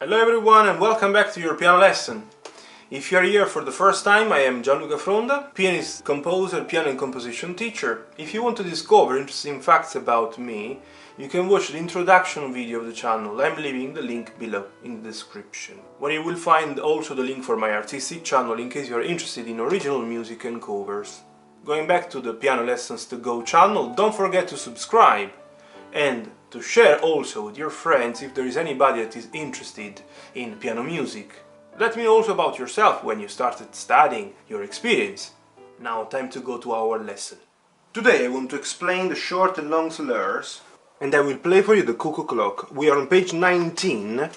Hello everyone and welcome back to your piano lesson. If you are here for the first time, I am Gianluca, pianist, composer, piano and composition teacher. If you want to discover interesting facts about me, you can watch the introduction video of the channel. I'm leaving the link below in the description, where you will find also the link for my artistic channel in case you are interested in original music and covers. Going back to the Piano Lessons to Go channel, don't forget to subscribe and to share also with your friends if there is anybody that is interested in piano music. Let me know also about yourself when you started studying, your experience. Now time to go to our lesson. Today I want to explain the short and long slurs, and I will play for you the Cuckoo Clock. We are on page 19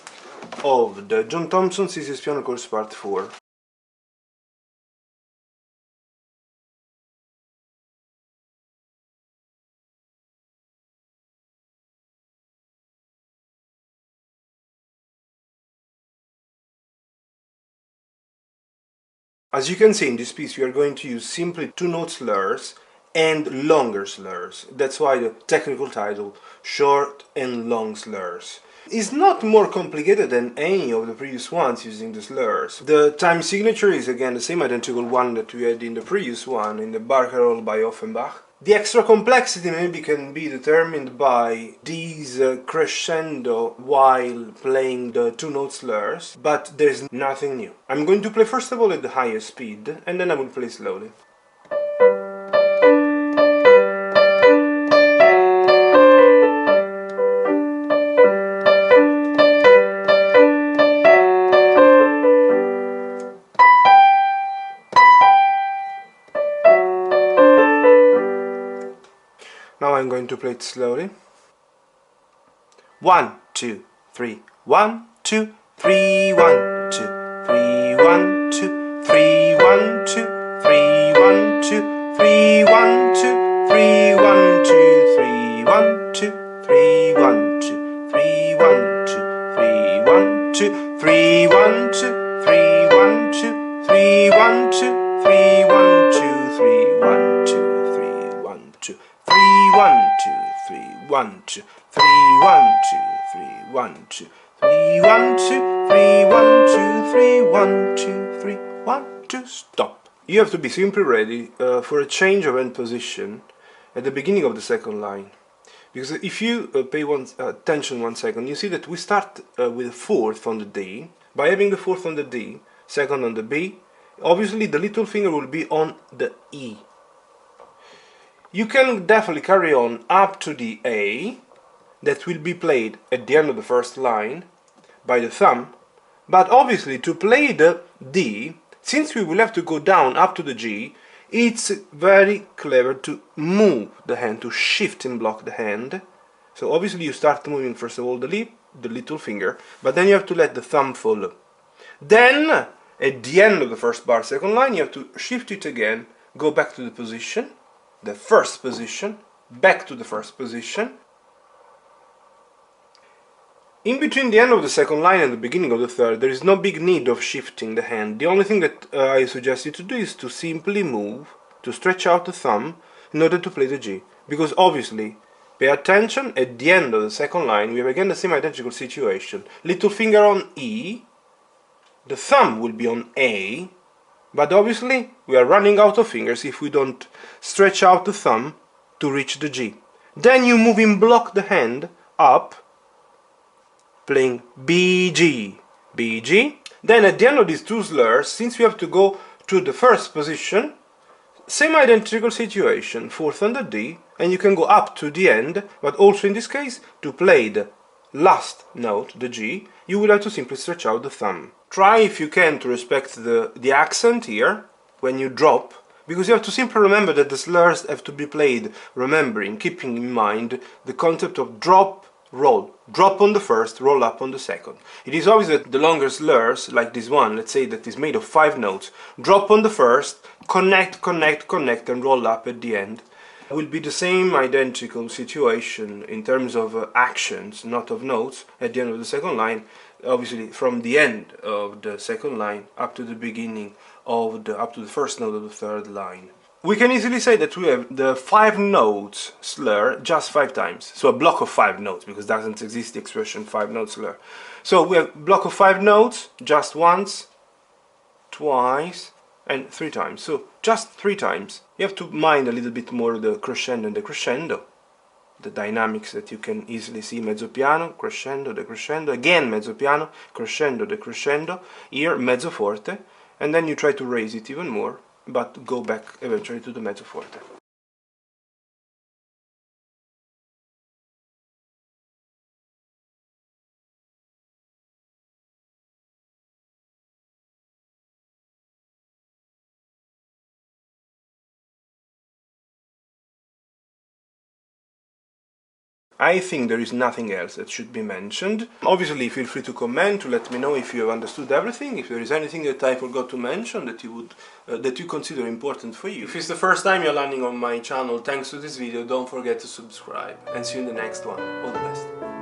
of the John Thompson Easiest Piano Course Part 4. As you can see in this piece, we are going to use simply two-note slurs and longer slurs. That's why the technical title, Short and Long Slurs. It's not more complicated than any of the previous ones using the slurs. The time signature is again the same identical one that we had in the previous one, in the Barcarolle by Offenbach. The extra complexity maybe can be determined by these crescendo while playing the two-note slurs, but there's nothing new. I'm going to play first of all at the highest speed, and then I will play slowly. Now I'm going to play it slowly. 1, 2, 3, 1, 2, 3, 1, 2, 3, 1, 2, 3, 1, 2, 3, 1, 2, 3, 1, 2, 3, 1, 2, 3, 1, 2, 3, 1, 2, 3, 1, 2, 3, 1, 2, 3, 1, 2, 3, 1, 2, 3, 1, 2, 3, 1, 2, 3, 1, 2, 3, 1, 2. 3, 1, 2, 3, 1, 2, 3, 1, 2, 3, 1, 2, 3, 1, 2, 3, 1, 2, 3, 1, 2, 3, 1, 2, stop. You have to be simply ready for a change of hand position at the beginning of the second line. Because if you pay attention 1 second, you see that we start with a fourth on the D. By having the fourth on the D, second on the B, obviously the little finger will be on the E. You can definitely carry on up to the A, that will be played at the end of the first line by the thumb, but obviously to play the D, since we will have to go down up to the G, it's very clever to move the hand, to shift and block the hand. So obviously you start moving first of all the little finger, but then you have to let the thumb follow. Then, at the end of the first bar, second line, you have to shift it again, go back to the position, the first position, back to the first position. In between the end of the second line and the beginning of the third, there is no big need of shifting the hand. The only thing that I suggest you to do is to simply move, to stretch out the thumb in order to play the G. Because obviously, pay attention, at the end of the second line, we have again the same identical situation. Little finger on E, the thumb will be on A, but obviously we are running out of fingers if we don't stretch out the thumb to reach the G. Then you move and block the hand up, playing B, G, B, G. Then at the end of these two slurs, since we have to go to the first position, same identical situation, fourth on the D, and you can go up to the end, but also in this case, to play the last note, the G, you will have to simply stretch out the thumb. Try if you can to respect the accent here when you drop, because you have to simply remember that the slurs have to be played remembering, keeping in mind the concept of drop, roll. Drop on the first, roll up on the second. It is obvious that the longer slurs, like this one, let's say that is made of 5 notes, drop on the first, connect, connect, connect, and roll up at the end. Will be the same identical situation in terms of actions, not of notes, at the end of the second line, obviously from the end of the second line up to the beginning of up to the first note of the third line. we can easily say that we have the 5 notes slur just 5 times. So a block of 5 notes, because doesn't exist the expression 5 note slur. So we have block of 5 notes just once, twice, and 3 times. So just 3 times. You have to mind a little bit more the crescendo and the crescendo. The dynamics that you can easily see: mezzo piano, crescendo, decrescendo, again mezzo piano, crescendo, decrescendo, here mezzo forte, and then you try to raise it even more, but go back eventually to the mezzo forte. I think there is nothing else that should be mentioned. Obviously, feel free to comment to let me know if you have understood everything, if there is anything that I forgot to mention that you consider important for you. If it's the first time you're landing on my channel thanks to this video, don't forget to subscribe, and see you in the next one. All the best.